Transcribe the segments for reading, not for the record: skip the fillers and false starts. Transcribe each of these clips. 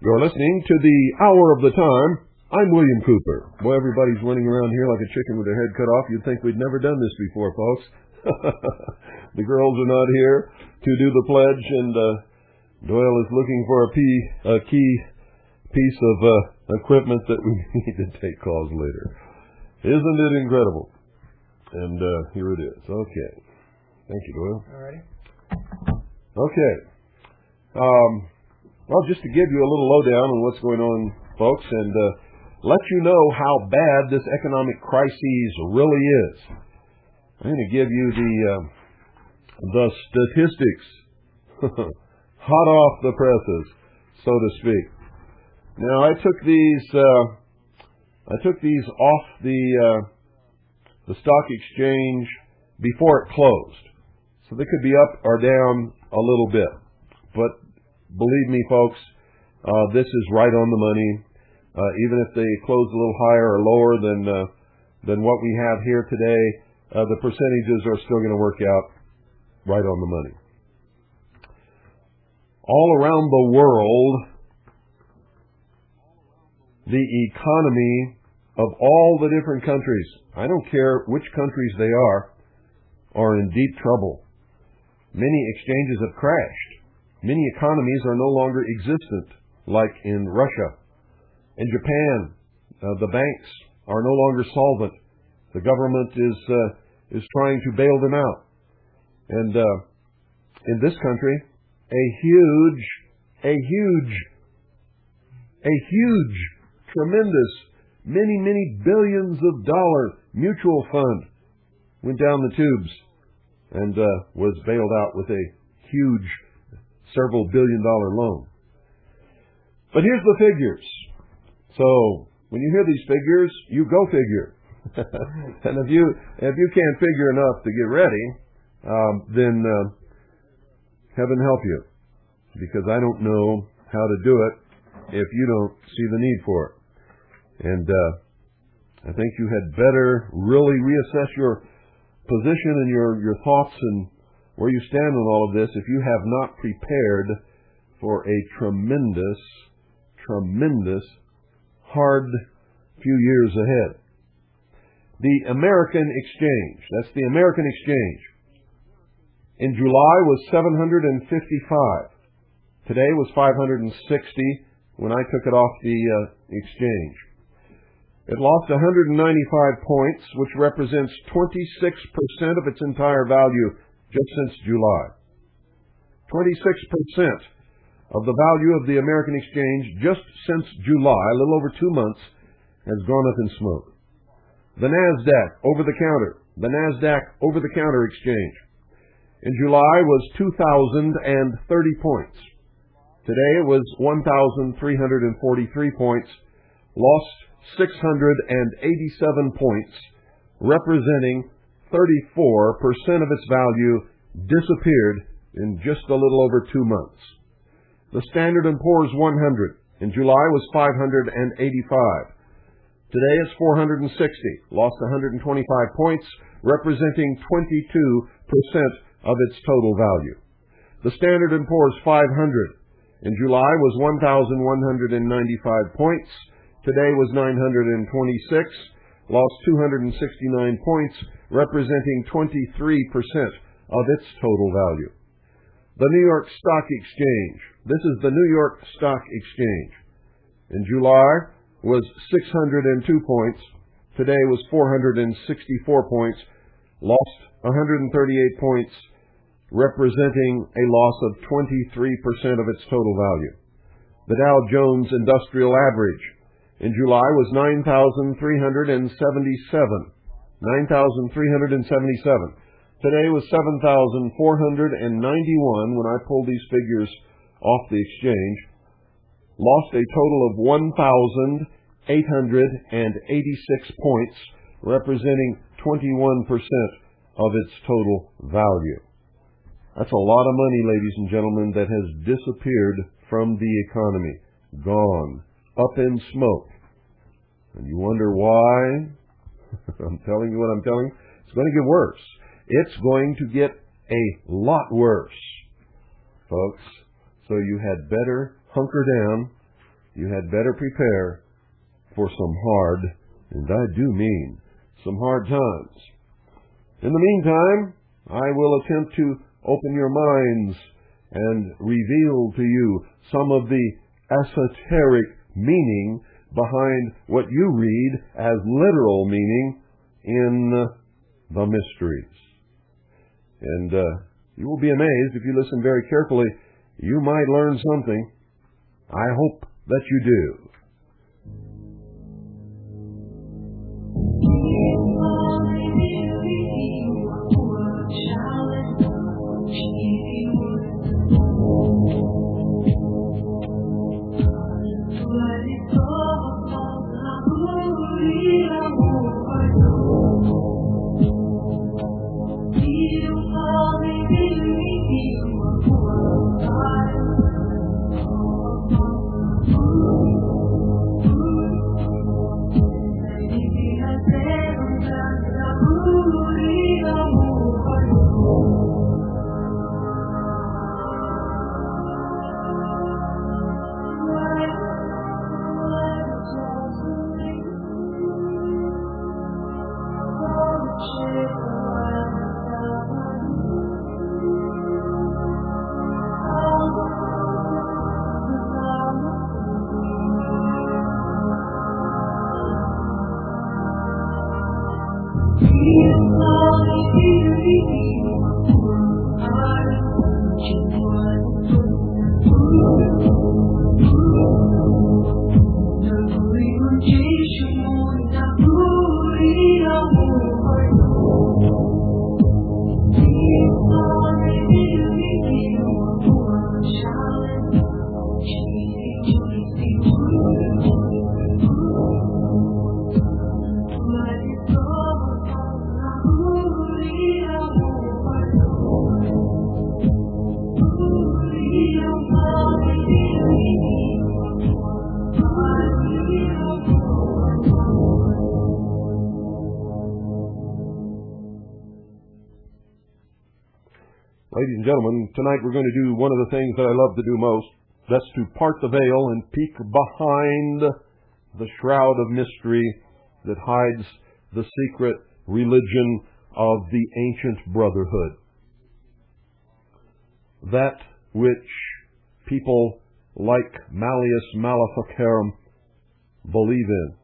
You're listening to the Hour of the Time. I'm William Cooper. Boy, everybody's running around here like a chicken with their head cut off. You'd think we'd never done this before, folks. The girls are not here to do the pledge, and Doyle is looking for a key piece of equipment that we need to take calls later. Isn't it incredible? And here it is. Okay. Thank you, Doyle. All righty. Okay. Well, just to give you a little lowdown on what's going on, folks, and let you know how bad this economic crisis really is. I'm going to give you the statistics, hot off the presses, so to speak. Now, I took these off the stock exchange before it closed, so they could be up or down a little bit, but believe me, folks, this is right on the money. Even if they close a little higher or lower than what we have here today, the percentages are still going to work out right on the money. All around the world, the economy of all the different countries, I don't care which countries they are in deep trouble. Many exchanges have crashed. Many economies are no longer existent, like in Russia. In Japan, the banks are no longer solvent. The government is trying to bail them out. And in this country, a huge, tremendous, many billions of dollar mutual fund went down the tubes and was bailed out with a huge several billion-dollar loan. But here's the figures. So when you hear these figures, you go figure. And if you can't figure enough to get ready, then heaven help you, because I don't know how to do it if you don't see the need for it. And I think you had better really reassess your position and your thoughts and where you stand on all of this if you have not prepared for a tremendous, hard few years ahead. The American exchange, that's the American exchange, in July was 755. Today was 560 when I took it off the exchange. It lost 195 points, which represents 26% of its entire value just since July. 26% of the value of the American exchange just since July, a little over 2 months, has gone up in smoke. The NASDAQ over-the-counter exchange, in July was 2,030 points. Today it was 1,343 points, lost 687 points, representing 34% of its value disappeared in just a little over 2 months. The Standard & Poor's 100 in July was 585. Today it's 460, lost 125 points, representing 22% of its total value. The Standard & Poor's 500 in July was 1,195 points. Today was 926, lost 269 points, representing 23% of its total value. The New York Stock Exchange. This is the New York Stock Exchange. In July was 602 points. today was 464 points, lost 138 points, representing a loss of 23% of its total value. The Dow Jones Industrial Average in July was 9,377. 9,377. Today was 7,491 when I pulled these figures off the exchange. Lost a total of 1,886 points, representing 21% of its total value. That's a lot of money, ladies and gentlemen, that has disappeared from the economy. Gone. Up in smoke. And you wonder why? I'm telling you what I'm telling you. It's going to get worse. It's going to get a lot worse, folks. So you had better hunker down. You had better prepare for some hard, and I do mean some hard times. In the meantime, I will attempt to open your minds and reveal to you some of the esoteric meaning behind what you read as literal meaning in the mysteries. And you will be amazed if you listen very carefully. You might learn something. I hope that you do. Ladies and gentlemen, tonight we're going to do one of the things that I love to do most. That's to part the veil and peek behind the shroud of mystery that hides the secret religion of the ancient brotherhood. That which people like Malleus Maleficarum believe in.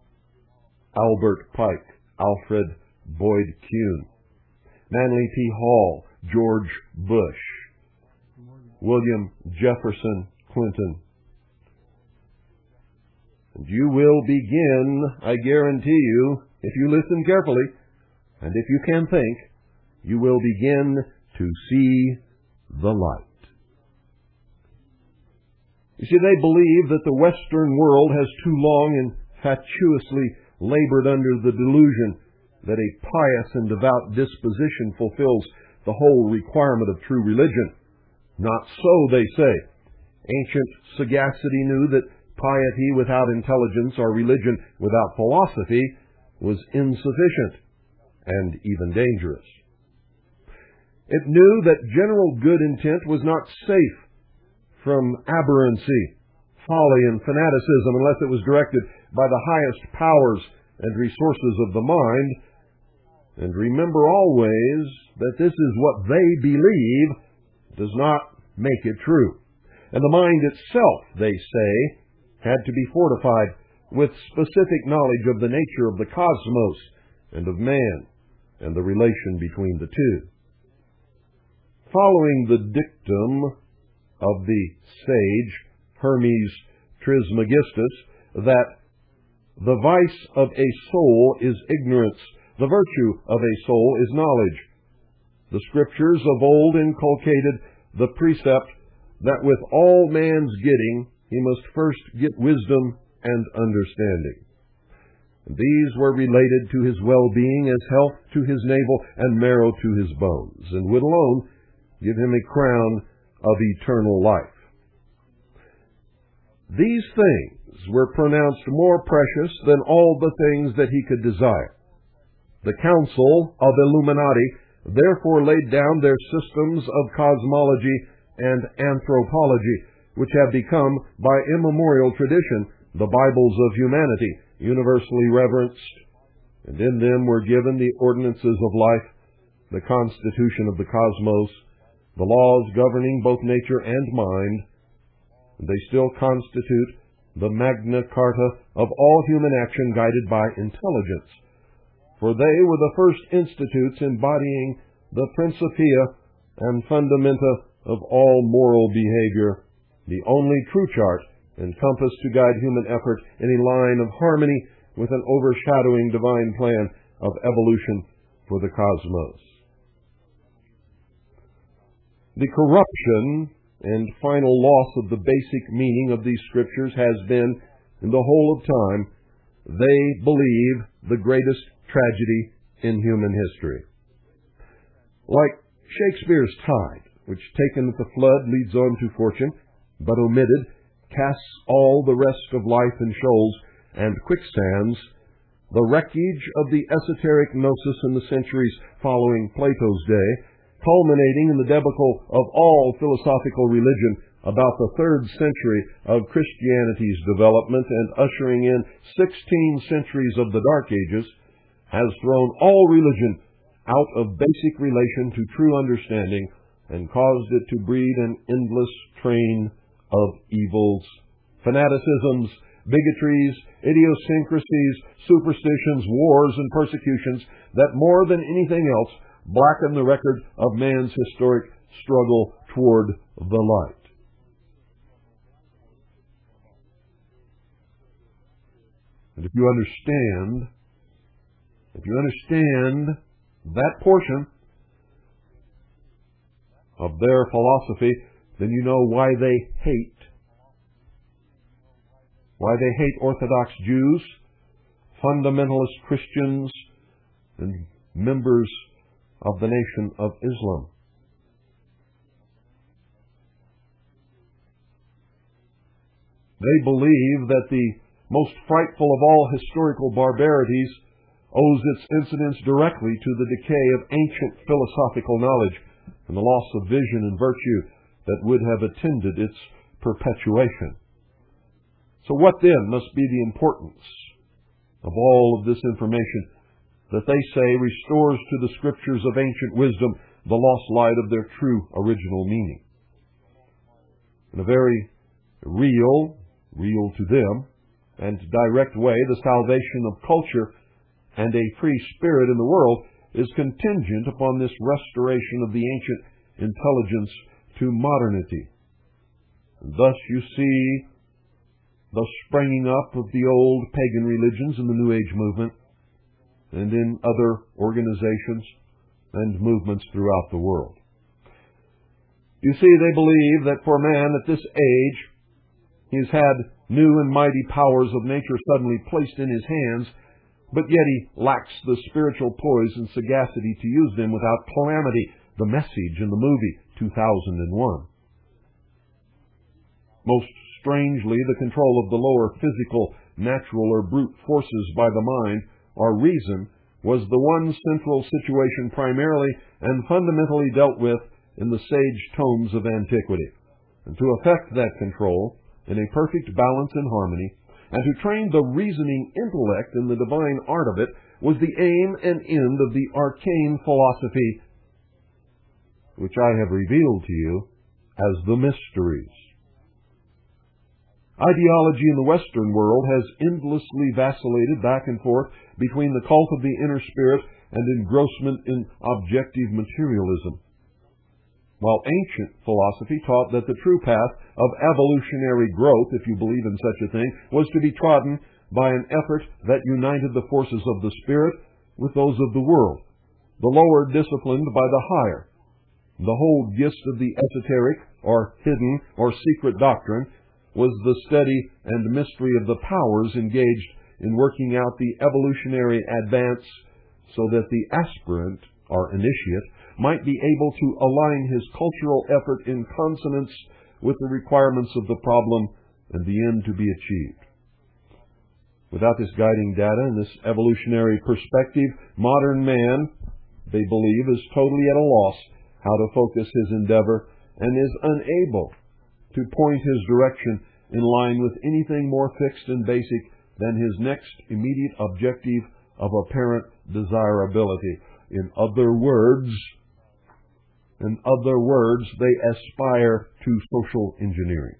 Albert Pike, Alfred Boyd Kuhn, Manly P. Hall, George Bush, William Jefferson Clinton. And you will begin, I guarantee you, if you listen carefully, and if you can think, you will begin to see the light. You see, they believe that the Western world has too long and fatuously labored under the delusion that a pious and devout disposition fulfills the whole requirement of true religion. Not so, they say. Ancient sagacity knew that piety without intelligence or religion without philosophy was insufficient and even dangerous. It knew that general good intent was not safe from aberrancy, folly, and fanaticism unless it was directed by the highest powers and resources of the mind. And remember always that this is what they believe does not make it true. And the mind itself, they say, had to be fortified with specific knowledge of the nature of the cosmos and of man and the relation between the two. Following the dictum of the sage Hermes Trismegistus that the vice of a soul is ignorance, the virtue of a soul is knowledge, the scriptures of old inculcated the precept that with all man's getting, he must first get wisdom and understanding. These were related to his well-being as health to his navel and marrow to his bones, and would alone give him a crown of eternal life. These things were pronounced more precious than all the things that he could desire. The Council of Illuminati therefore laid down their systems of cosmology and anthropology, which have become, by immemorial tradition, the Bibles of humanity, universally reverenced, and in them were given the ordinances of life, the constitution of the cosmos, the laws governing both nature and mind, and they still constitute the Magna Carta of all human action guided by intelligence, for they were the first institutes embodying the principia and fundamenta of all moral behavior, the only true chart and compass to guide human effort in a line of harmony with an overshadowing divine plan of evolution for the cosmos. The corruption and final loss of the basic meaning of these scriptures has been, in the whole of time, they believe, the greatest tragedy in human history. Like Shakespeare's tide, which taken at the flood leads on to fortune, but omitted casts all the rest of life in shoals and quicksands, the wreckage of the esoteric gnosis in the centuries following Plato's day, culminating in the debacle of all philosophical religion about the 3rd century of Christianity's development and ushering in 16 centuries of the Dark Ages, has thrown all religion out of basic relation to true understanding and caused it to breed an endless train of evils, fanaticisms, bigotries, idiosyncrasies, superstitions, wars, and persecutions that more than anything else blacken the record of man's historic struggle toward the light. And if you understand that portion of their philosophy, then you know why they hate Orthodox Jews, fundamentalist Christians, and members of the Nation of Islam. They believe that the most frightful of all historical barbarities owes its incidence directly to the decay of ancient philosophical knowledge and the loss of vision and virtue that would have attended its perpetuation. So what then must be the importance of all of this information that they say restores to the scriptures of ancient wisdom the lost light of their true original meaning? In a very real to them, and direct way, the salvation of culture and a free spirit in the world is contingent upon this restoration of the ancient intelligence to modernity. And thus you see the springing up of the old pagan religions in the New Age movement and in other organizations and movements throughout the world. You see, they believe that for man at this age, he's had new and mighty powers of nature suddenly placed in his hands, but yet he lacks the spiritual poise and sagacity to use them without calamity, the message in the movie 2001. Most strangely, the control of the lower physical, natural, or brute forces by the mind, or reason, was the one central situation primarily and fundamentally dealt with in the sage tomes of antiquity. And to effect that control in a perfect balance and harmony, and to train the reasoning intellect in the divine art of it, was the aim and end of the arcane philosophy, which I have revealed to you as the mysteries. Ideology in the Western world has endlessly vacillated back and forth between the cult of the inner spirit and engrossment in objective materialism, while ancient philosophy taught that the true path of evolutionary growth, if you believe in such a thing, was to be trodden by an effort that united the forces of the spirit with those of the world, the lower disciplined by the higher. The whole gist of the esoteric, or hidden, or secret doctrine was the study and mystery of the powers engaged in working out the evolutionary advance so that the aspirant, or initiate, might be able to align his cultural effort in consonance with the requirements of the problem and the end to be achieved. Without this guiding data and this evolutionary perspective, modern man, they believe, is totally at a loss how to focus his endeavor and is unable to point his direction in line with anything more fixed and basic than his next immediate objective of apparent desirability. In other words, they aspire to social engineering.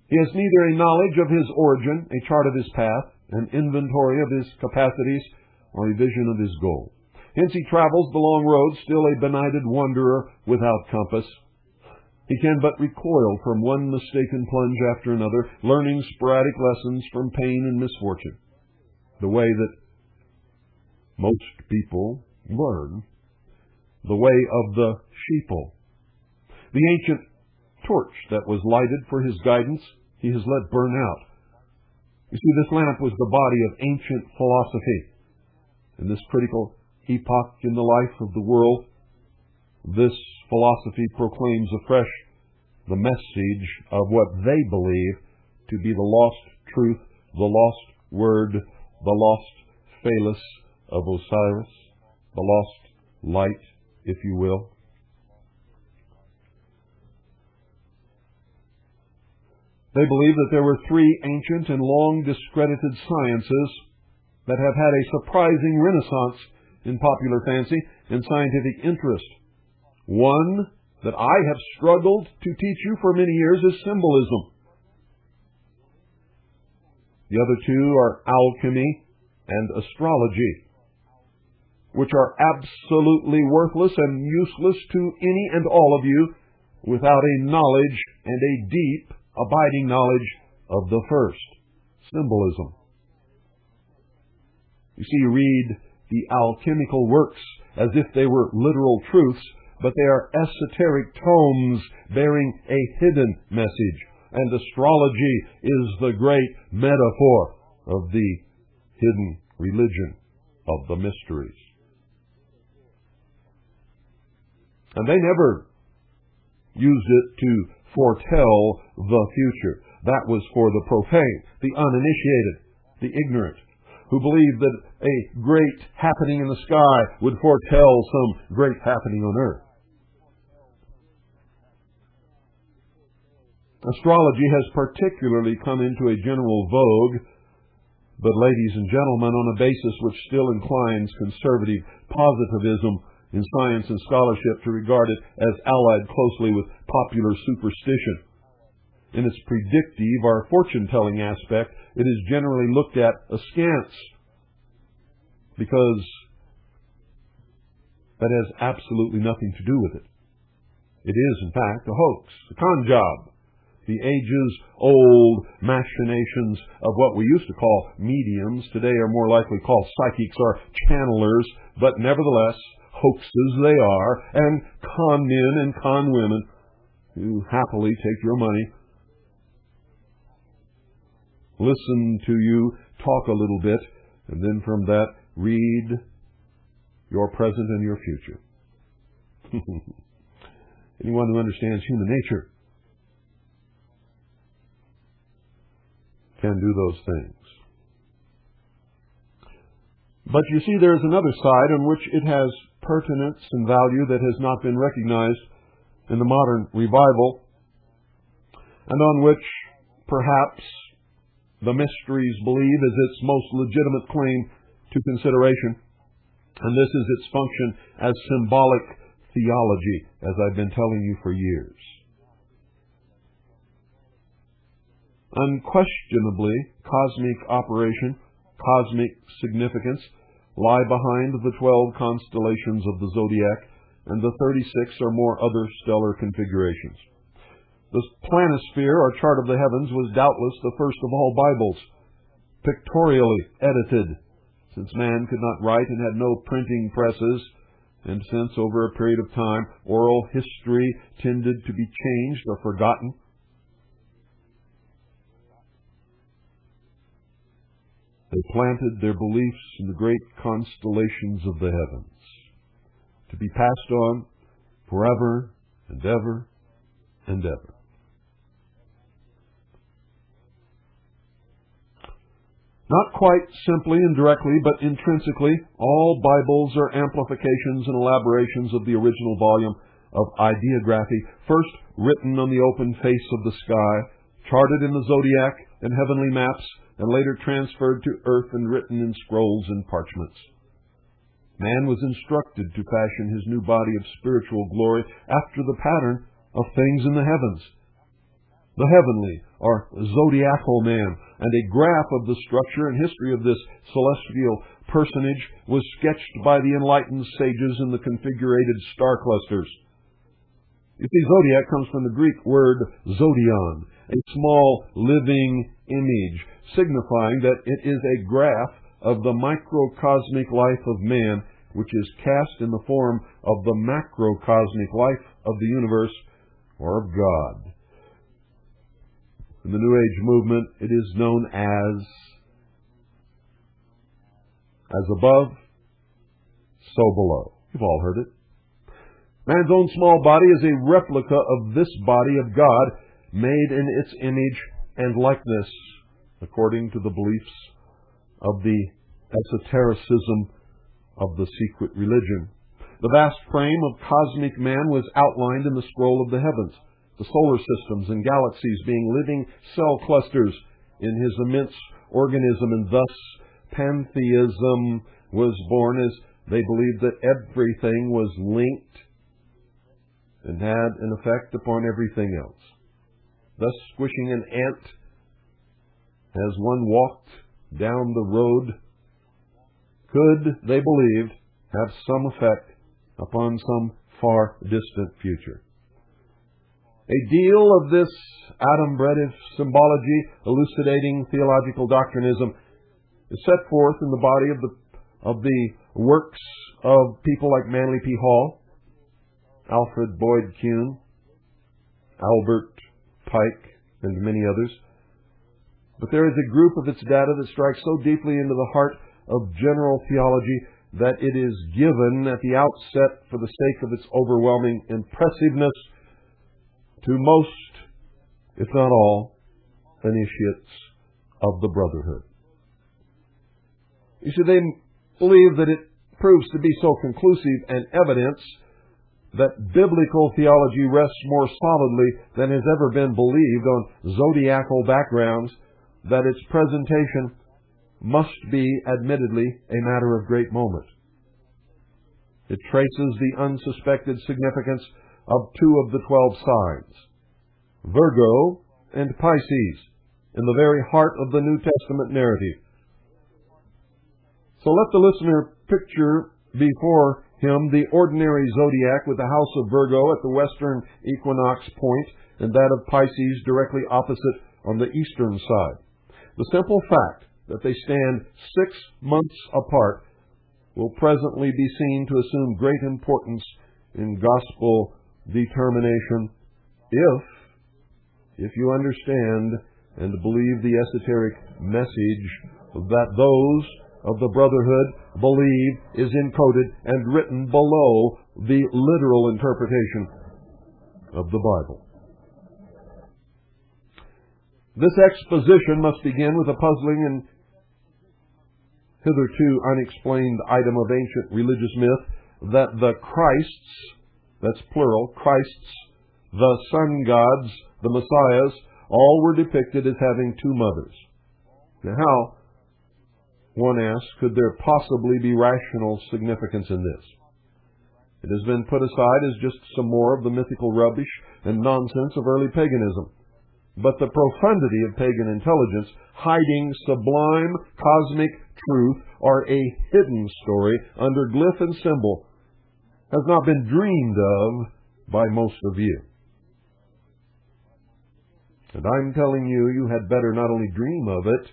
He has neither a knowledge of his origin, a chart of his path, an inventory of his capacities, or a vision of his goal. Hence he travels the long road, still a benighted wanderer without compass. He can but recoil from one mistaken plunge after another, learning sporadic lessons from pain and misfortune, the way that most people learn, the way of the sheeple. The ancient torch that was lighted for his guidance, he has let burn out. You see, this lamp was the body of ancient philosophy. In this critical epoch in the life of the world, this philosophy proclaims afresh the message of what they believe to be the lost truth, the lost word, the lost phallus of Osiris, the lost light, if you will. They believe that there were three ancient and long discredited sciences that have had a surprising renaissance in popular fancy and scientific interest. One that I have struggled to teach you for many years is symbolism. The other two are alchemy and astrology, which are absolutely worthless and useless to any and all of you without a knowledge and a deep, abiding knowledge of the first, symbolism. You see, you read the alchemical works as if they were literal truths, but they are esoteric tomes bearing a hidden message. And astrology is the great metaphor of the hidden religion of the mysteries. And they never used it to foretell the future. That was for the profane, the uninitiated, the ignorant, who believed that a great happening in the sky would foretell some great happening on earth. Astrology has particularly come into a general vogue, but ladies and gentlemen, on a basis which still inclines conservative positivism in science and scholarship to regard it as allied closely with popular superstition. In its predictive or fortune-telling aspect, it is generally looked at askance, because that has absolutely nothing to do with it. It is, in fact, a hoax, a con job. The ages-old machinations of what we used to call mediums today are more likely called psychics or channelers, but nevertheless, hoaxes they are, and con men and con women who happily take your money, listen to you talk a little bit, and then from that read your present and your future. Anyone who understands human nature can do those things. But you see, there is another side on which it has pertinence and value that has not been recognized in the modern revival, and on which perhaps the mysteries believe is its most legitimate claim to consideration, and this is its function as symbolic theology, as I've been telling you for years. Unquestionably, cosmic operation, cosmic significance lie behind the 12 constellations of the zodiac and the 36 or more other stellar configurations. The planisphere, or chart of the heavens, was doubtless the first of all Bibles, pictorially edited, since man could not write and had no printing presses, and since over a period of time oral history tended to be changed or forgotten. They planted their beliefs in the great constellations of the heavens, to be passed on forever and ever and ever. Not quite simply and directly, but intrinsically, all Bibles are amplifications and elaborations of the original volume of ideography, first written on the open face of the sky, charted in the zodiac and heavenly maps, and later transferred to earth and written in scrolls and parchments. Man was instructed to fashion his new body of spiritual glory after the pattern of things in the heavens. The heavenly, or zodiacal man, and a graph of the structure and history of this celestial personage was sketched by the enlightened sages in the configurated star clusters. You see, zodiac comes from the Greek word zodion, a small living image, signifying that it is a graph of the microcosmic life of man, which is cast in the form of the macrocosmic life of the universe, or of God. In the New Age movement, it is known as above, so below. You've all heard it. Man's own small body is a replica of this body of God, made in its image and likeness, according to the beliefs of the esotericism of the secret religion. The vast frame of cosmic man was outlined in the scroll of the heavens, the solar systems and galaxies being living cell clusters in his immense organism, and thus pantheism was born, as they believed that everything was linked and had an effect upon everything else. Thus, squishing an ant as one walked down the road could, they believed, have some effect upon some far distant future. A deal of this adumbrative symbology, elucidating theological doctrinism, is set forth in the body of the works of people like Manly P. Hall, Alfred Boyd Kuhn, Albert Pike, and many others. But there is a group of its data that strikes so deeply into the heart of general theology that it is given at the outset for the sake of its overwhelming impressiveness to most, if not all, initiates of the Brotherhood. You see, they believe that it proves to be so conclusive an evidence that biblical theology rests more solidly than has ever been believed on zodiacal backgrounds, that its presentation must be admittedly a matter of great moment. It traces the unsuspected significance of 2 of the 12 signs, Virgo and Pisces, in the very heart of the New Testament narrative. So let the listener picture before him the ordinary zodiac with the house of Virgo at the western equinox point and that of Pisces directly opposite on the eastern side. The simple fact that they stand 6 months apart will presently be seen to assume great importance in gospel determination if you understand and believe the esoteric message that those of the Brotherhood believe is encoded and written below the literal interpretation of the Bible. This exposition must begin with a puzzling and hitherto unexplained item of ancient religious myth, that the Christs, that's plural, Christs, the sun gods, the messiahs, all were depicted as having 2 mothers. Now how, one asks, could there possibly be rational significance in this? It has been put aside as just some more of the mythical rubbish and nonsense of early paganism. but the profundity of pagan intelligence, hiding sublime cosmic truth, or a hidden story under glyph and symbol, has not been dreamed of by most of you. And I'm telling you, you had better not only dream of it,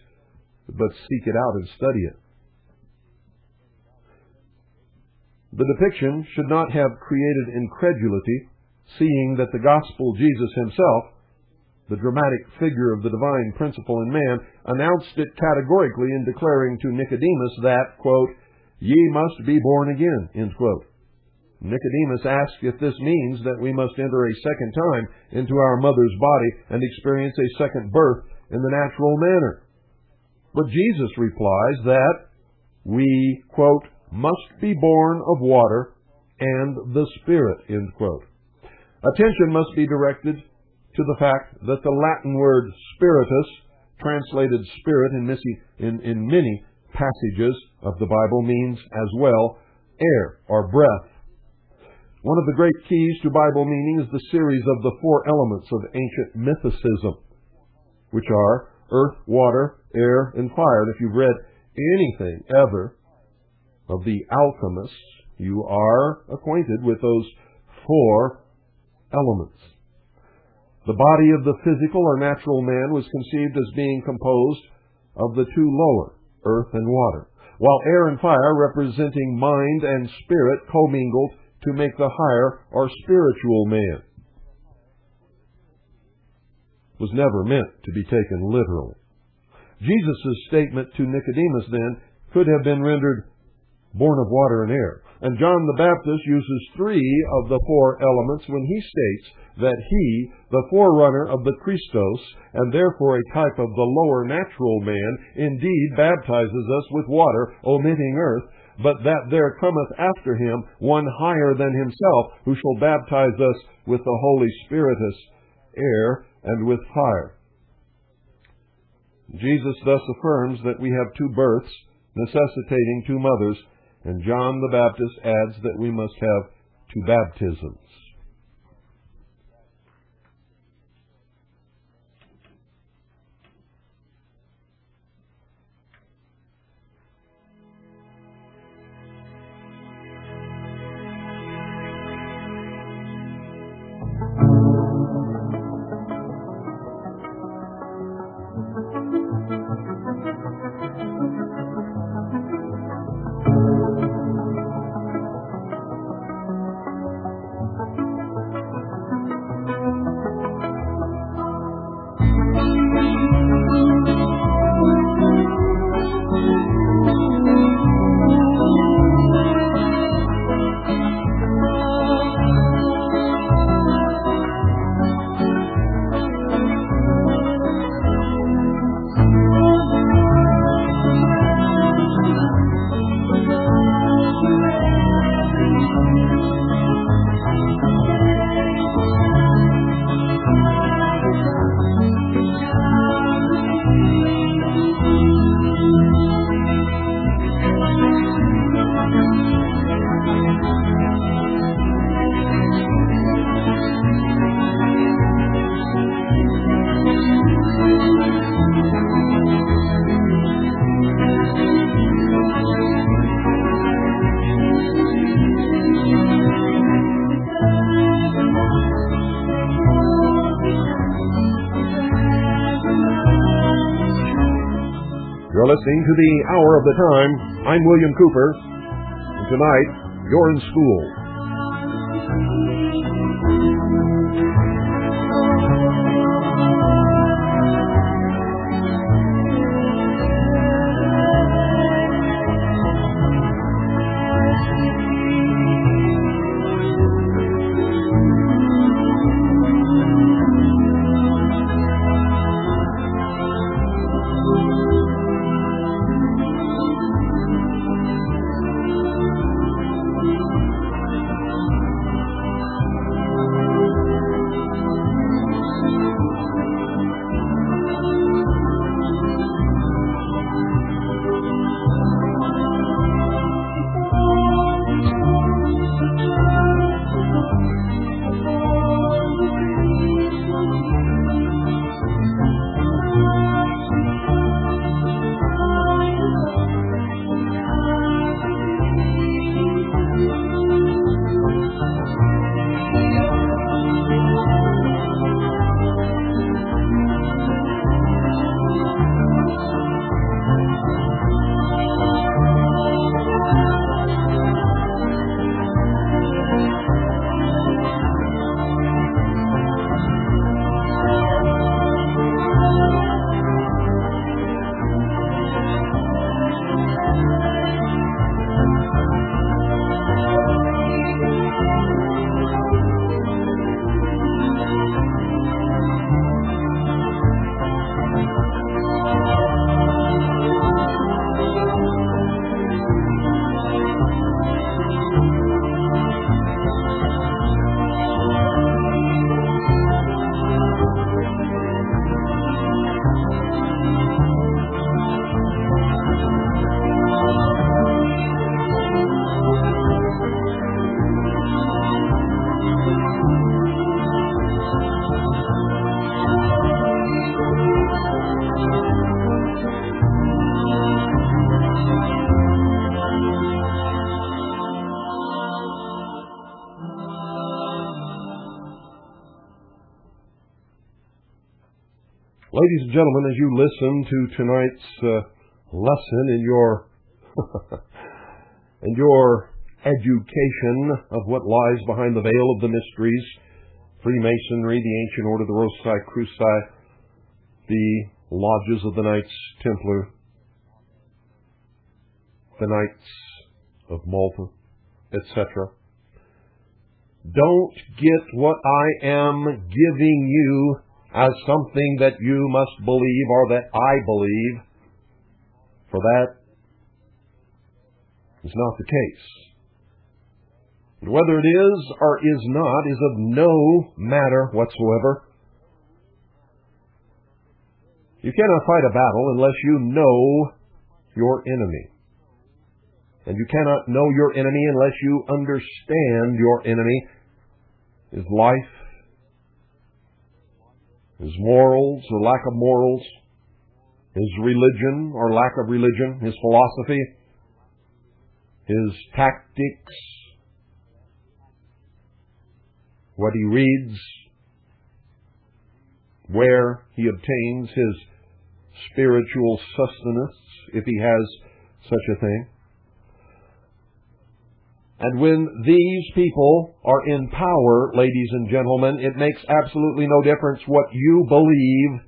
but seek it out and study it. The depiction should not have created incredulity, seeing that the gospel Jesus himself, the dramatic figure of the divine principle in man, announced it categorically in declaring to Nicodemus that, quote, "Ye must be born again," end quote. Nicodemus asked if this means that we must enter a second time into our mother's body and experience a second birth in the natural manner. But Jesus replies that we, quote, "must be born of water and the Spirit," end quote. Attention must be directed to the fact that the Latin word spiritus, translated spirit in many passages of the Bible, means as well air or breath. One of the great keys to Bible meaning is the series of the four elements of ancient mythicism, which are earth, water, air, and fire. And if you've read anything ever of the alchemists, you are acquainted with those four elements. The body of the physical or natural man was conceived as being composed of the two lower, earth and water, while air and fire, representing mind and spirit, commingled to make the higher or spiritual man. Was never meant to be taken literally. Jesus' statement to Nicodemus, then, could have been rendered born of water and air. And John the Baptist uses three of the four elements when he states that he, the forerunner of the Christos, and therefore a type of the lower natural man, indeed baptizes us with water, omitting earth, but that there cometh after him one higher than himself, who shall baptize us with the Holy Spiritus, air, and with fire. Jesus thus affirms that we have two births, necessitating two mothers, and John the Baptist adds that we must have two baptisms. You're listening to the Hour of the Time. I'm William Cooper, and tonight, you're in school. ladies and gentlemen, as you listen to tonight's lesson in your education of what lies behind the veil of the mysteries, Freemasonry, the Ancient Order, the Rosicruci, the Lodges of the Knights Templar, the Knights of Malta, etc. Don't get what I am giving you as something that you must believe or that I believe, for that is not the case. And whether it is or is not is of no matter whatsoever. You cannot fight a battle unless you know your enemy. And you cannot know your enemy unless you understand your enemy, his life, his morals or lack of morals, his religion or lack of religion, his philosophy, his tactics, what he reads, where he obtains his spiritual sustenance, if he has such a thing. And when these people are in power, ladies and gentlemen, it makes absolutely no difference what you believe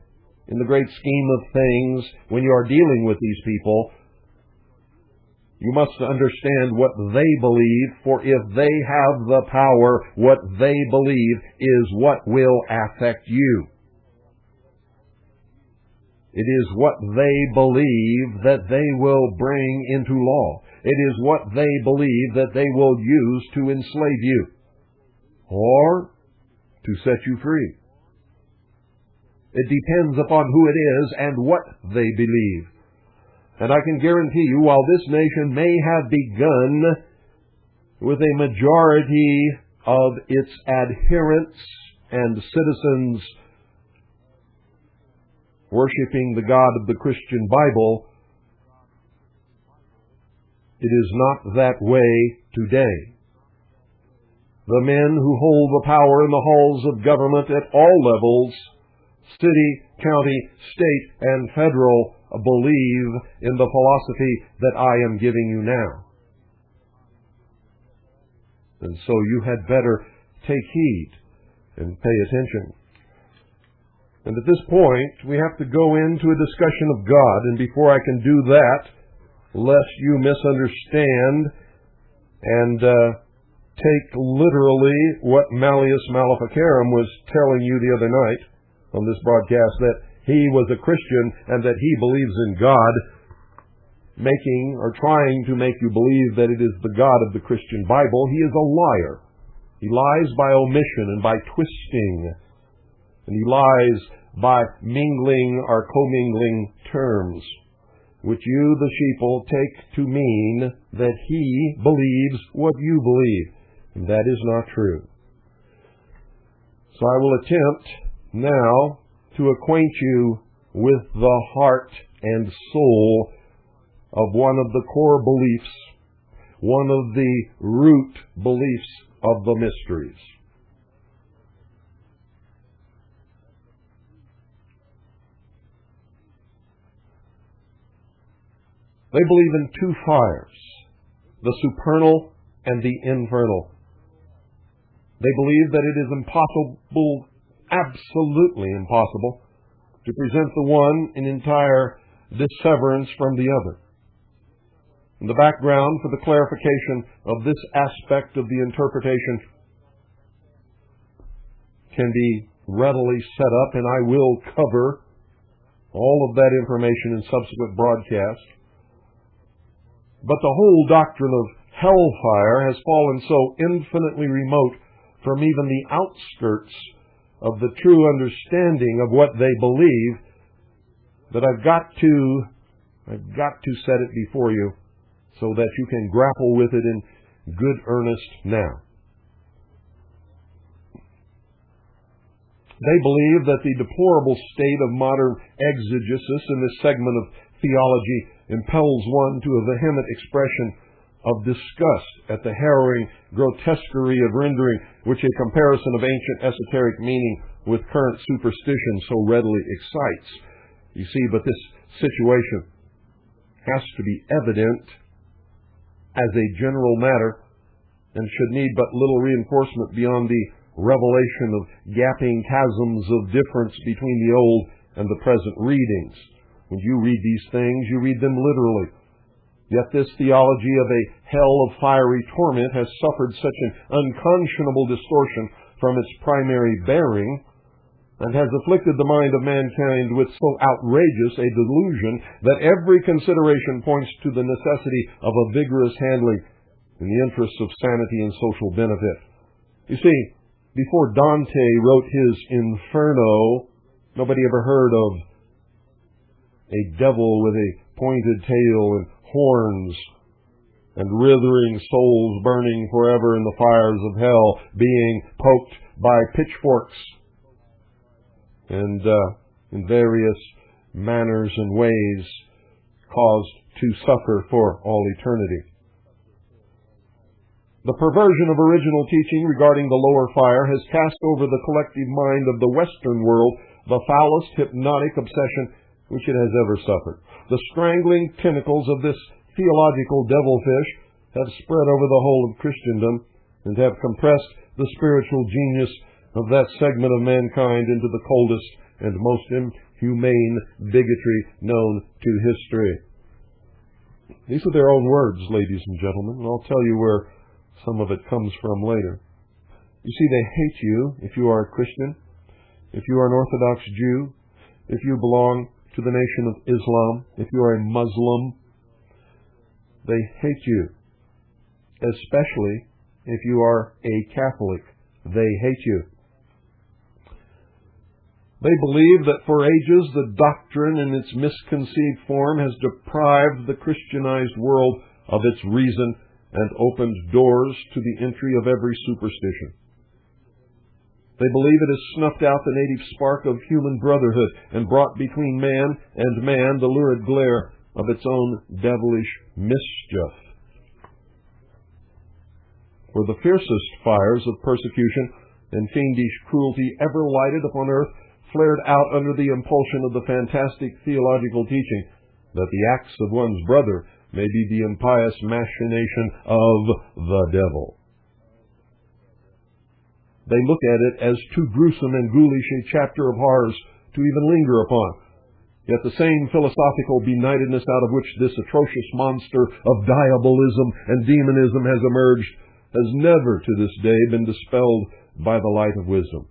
in the great scheme of things when you are dealing with these people. You must understand what they believe, for if they have the power, what they believe is what will affect you. It is what they believe that they will bring into law. It is what they believe that they will use to enslave you or to set you free. It depends upon who it is and what they believe. And I can guarantee you, while this nation may have begun with a majority of its adherents and citizens worshiping the God of the Christian Bible, it is not that way today. The men who hold the power in the halls of government at all levels, city, county, state, and federal, believe in the philosophy that I am giving you now. And so you had better take heed and pay attention. And at this point, we have to go into a discussion of God. And before I can do that, lest you misunderstand and take literally what Malleus Maleficarum was telling you the other night on this broadcast, that he was a Christian and that he believes in God, making or trying to make you believe that it is the God of the Christian Bible, he is a liar. He lies by omission and by twisting. And he lies by mingling or commingling terms, which you, the sheeple, take to mean that he believes what you believe. And that is not true. So I will attempt now to acquaint you with the heart and soul of one of the core beliefs, one of the root beliefs of the mysteries. They believe in two fires, the supernal and the infernal. They believe that it is impossible, absolutely impossible, to present the one in entire disseverance from the other. And the background for the clarification of this aspect of the interpretation can be readily set up, and I will cover all of that information in subsequent broadcasts. But the whole doctrine of hellfire has fallen so infinitely remote from even the outskirts of the true understanding of what they believe that I've got to set it before you so that you can grapple with it in good earnest now. They believe that the deplorable state of modern exegesis in this segment of theology impels one to a vehement expression of disgust at the harrowing grotesquerie of rendering which a comparison of ancient esoteric meaning with current superstition so readily excites. You see, but this situation has to be evident as a general matter and should need but little reinforcement beyond the revelation of gapping chasms of difference between the old and the present readings. When you read these things, you read them literally. Yet this theology of a hell of fiery torment has suffered such an unconscionable distortion from its primary bearing, and has afflicted the mind of mankind with so outrageous a delusion that every consideration points to the necessity of a vigorous handling in the interests of sanity and social benefit. You see, before Dante wrote his Inferno, nobody ever heard of a devil with a pointed tail and horns and writhing souls burning forever in the fires of hell, being poked by pitchforks and in various manners and ways caused to suffer for all eternity. The perversion of original teaching regarding the lower fire has cast over the collective mind of the Western world the foulest hypnotic obsession which it has ever suffered. The strangling tentacles of this theological devilfish have spread over the whole of Christendom and have compressed the spiritual genius of that segment of mankind into the coldest and most inhumane bigotry known to history. These are their own words, ladies and gentlemen, and I'll tell you where some of it comes from later. You see, they hate you if you are a Christian, if you are an Orthodox Jew, if you belong to the nation of Islam, if you are a Muslim. They hate you, especially if you are a Catholic. They hate you. They believe that for ages the doctrine in its misconceived form has deprived the Christianized world of its reason and opened doors to the entry of every superstition. They believe it has snuffed out the native spark of human brotherhood and brought between man and man the lurid glare of its own devilish mischief. For the fiercest fires of persecution and fiendish cruelty ever lighted upon earth flared out under the impulsion of the fantastic theological teaching that the acts of one's brother may be the impious machination of the devil. They look at it as too gruesome and ghoulish a chapter of horrors to even linger upon. Yet the same philosophical benightedness out of which this atrocious monster of diabolism and demonism has emerged has never to this day been dispelled by the light of wisdom.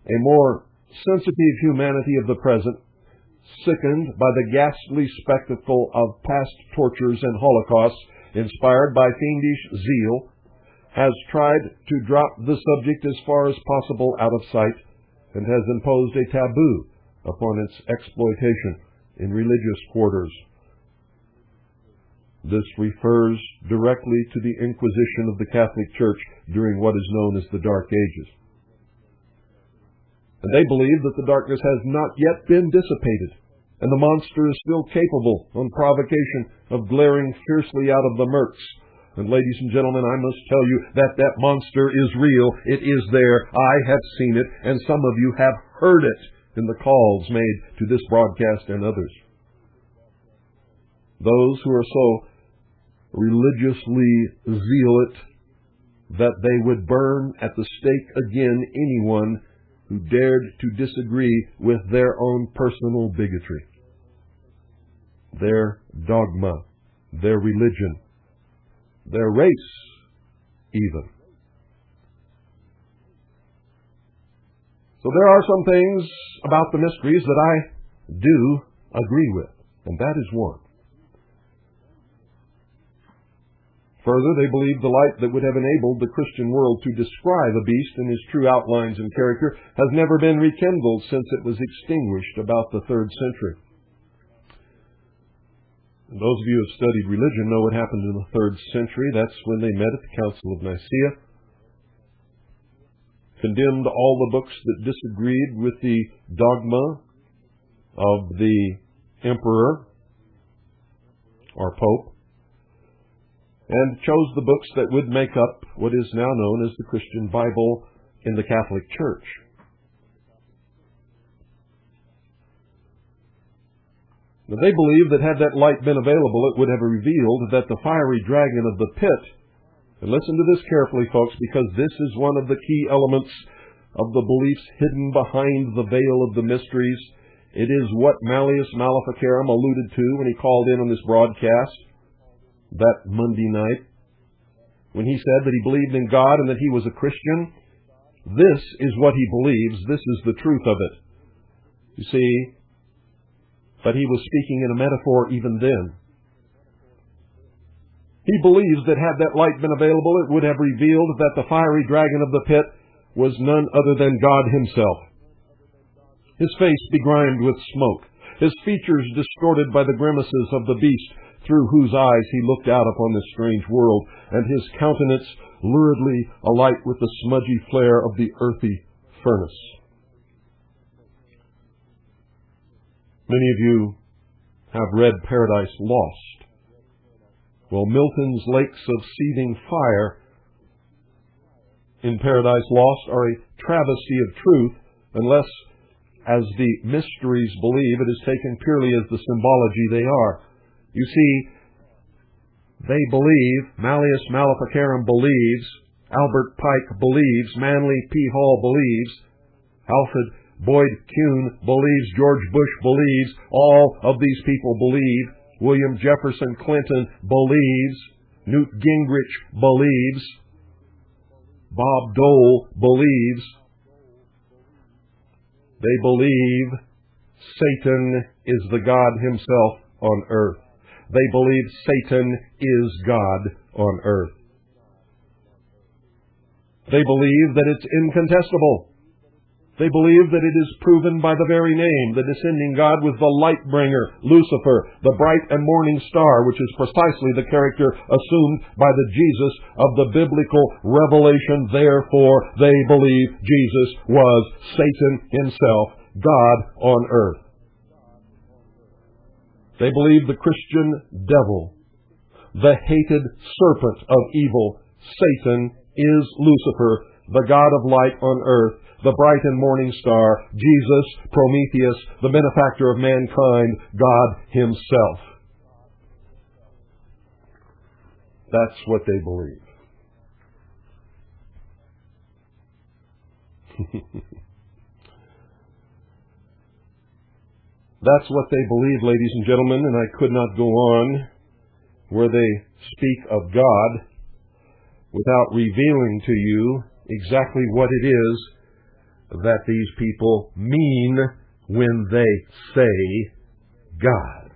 A more sensitive humanity of the present, sickened by the ghastly spectacle of past tortures and holocausts, inspired by fiendish zeal, has tried to drop the subject as far as possible out of sight, and has imposed a taboo upon its exploitation in religious quarters. This refers directly to the Inquisition of the Catholic Church during what is known as the Dark Ages. And they believe that the darkness has not yet been dissipated, and the monster is still capable, on provocation, of glaring fiercely out of the murks. And ladies and gentlemen, I must tell you that that monster is real. It is there. I have seen it, and some of you have heard it in the calls made to this broadcast and others. Those who are so religiously zealot that they would burn at the stake again anyone who dared to disagree with their own personal bigotry, their dogma, their religion, their race, even. So there are some things about the mysteries that I do agree with, and that is one. Further, they believe the light that would have enabled the Christian world to descry the beast in his true outlines and character has never been rekindled since it was extinguished about the 3rd century. And those of you who have studied religion know what happened in the 3rd century. That's when they met at the Council of Nicaea, condemned all the books that disagreed with the dogma of the emperor or pope, and chose the books that would make up what is now known as the Christian Bible in the Catholic Church. They believe that had that light been available, it would have revealed that the fiery dragon of the pit, and listen to this carefully, folks, because this is one of the key elements of the beliefs hidden behind the veil of the mysteries. It is what Malleus Maleficarum alluded to when he called in on this broadcast that Monday night, when he said that he believed in God and that he was a Christian. This is what he believes. This is the truth of it. You see, but he was speaking in a metaphor even then. He believes that had that light been available, it would have revealed that the fiery dragon of the pit was none other than God himself. His face begrimed with smoke, his features distorted by the grimaces of the beast through whose eyes he looked out upon this strange world, and his countenance luridly alight with the smudgy flare of the earthy furnace. Many of you have read Paradise Lost. Well, Milton's lakes of seething fire in Paradise Lost are a travesty of truth, unless, as the mysteries believe, it is taken purely as the symbology they are. You see, they believe, Malleus Maleficarum believes, Albert Pike believes, Manly P. Hall believes, Alfred Boyd Kuhn believes, George Bush believes, all of these people believe, William Jefferson Clinton believes, Newt Gingrich believes, Bob Dole believes. They believe Satan is the God himself on earth. They believe Satan is God on earth. They believe that it's incontestable. They believe that it is proven by the very name. The descending God was the light bringer, Lucifer, the bright and morning star, which is precisely the character assumed by the Jesus of the biblical revelation. Therefore, they believe Jesus was Satan himself, God on earth. They believe the Christian devil, the hated serpent of evil, Satan, is Lucifer, the God of light on earth, the bright and morning star, Jesus, Prometheus, the benefactor of mankind, God himself. That's what they believe. That's what they believe, ladies and gentlemen, and I could not go on where they speak of God without revealing to you exactly what it is that these people mean when they say God.